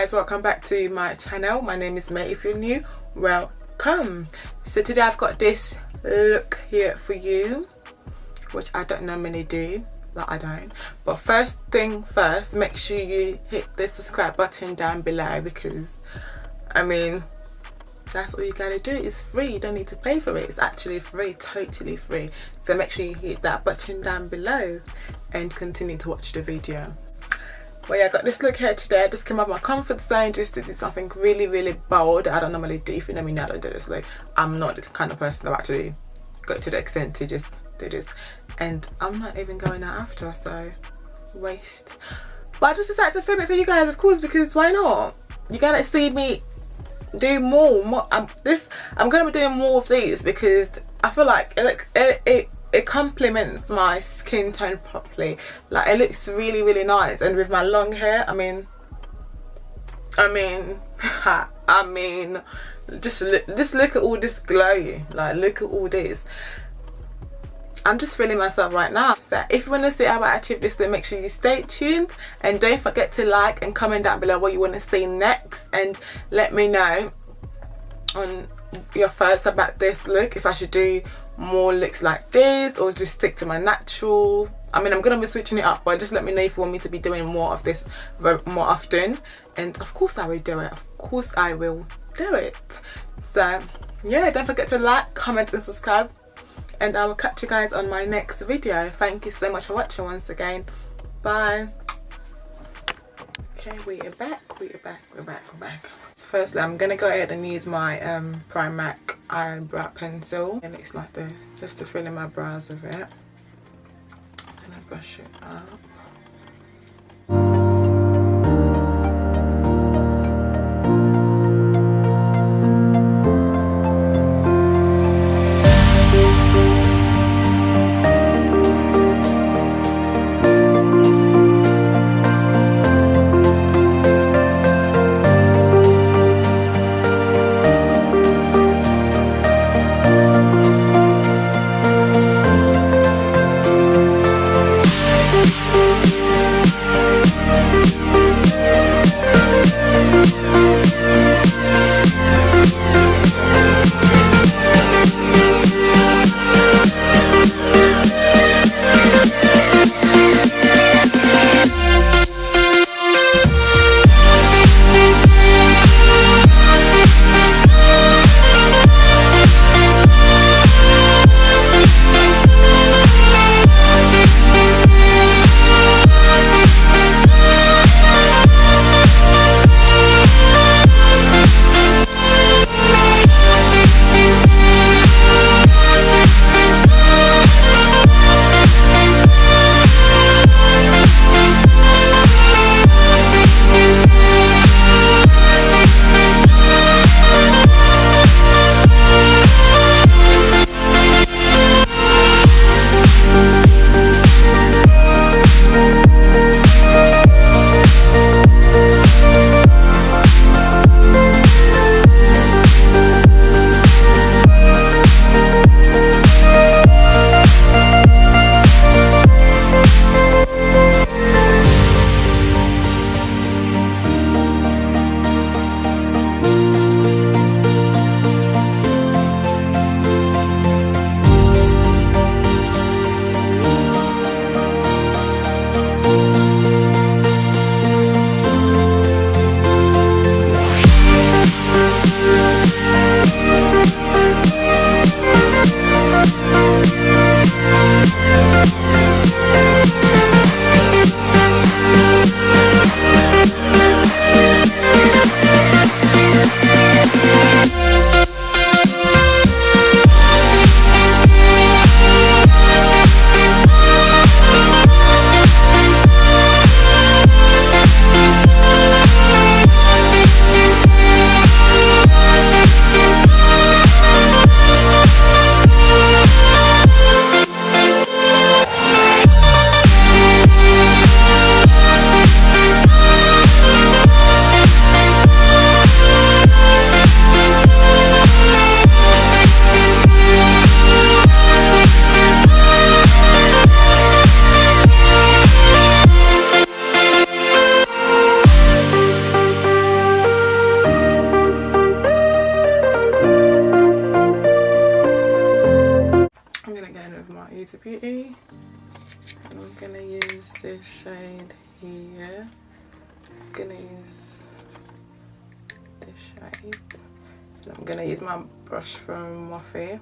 guys, welcome back to my channel. My name is May. If you're new, welcome. So today I've got this look here for you, which I don't normally do, like I don't. But first thing first, make sure you hit the subscribe button down below, because I mean, that's all you gotta do. It's free, you don't need to pay for it. It's actually free, totally free. So make sure you hit that button down below and continue to watch the video. Well, yeah, I got this look here today. I just came out of my comfort zone just to do something really bold. I don't normally do. If you know me now, I don't do this look. I'm not the kind of person that actually go to the extent to just do this, and I'm not even going out after, so waste. But I just decided to film it for you guys, of course, because why not? You gotta see me do more. I'm gonna be doing more of these because I feel like it complements my skin tone properly. Like, it looks really nice, and with my long hair, I mean just look at all this glow. Like, look at all this. I'm just feeling myself right now. So if you want to see how I achieve this, then make sure you stay tuned, and don't forget to like and comment down below what you want to see next, and let me know on your thoughts about this look, if I should do more looks like this or just stick to my natural. I mean, I'm gonna be switching it up, but just let me know if you want me to be doing more of this more often, and of course I will do it. Of course I will do it. So yeah, don't forget to like, comment and subscribe, and I will catch you guys on my next video. Thank you so much for watching once again. Bye. Okay, we are back. So firstly, I'm gonna go ahead and use my Primark eyebrow pencil. It looks like this, just to fill in my brows with it. I'm gonna brush it up. Huda Beauty, and I'm gonna use this shade here. I'm gonna use this shade, and I'm gonna use my brush from Morphe.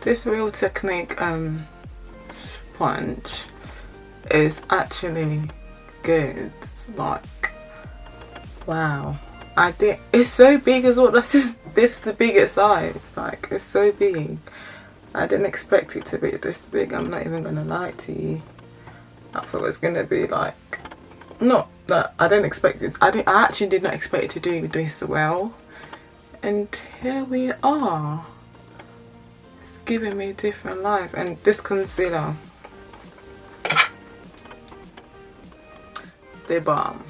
This Real Technique sponge is actually good. Like, wow. It's so big as well. This is the biggest size. Like, it's so big. I didn't expect it to be this big. I'm not even gonna lie to you. I thought it was gonna be like, not that I didn't expect it. I actually did not expect it to do this well. And here we are. Giving me different life. And this concealer, they're bomb,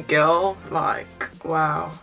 girl. Like, wow.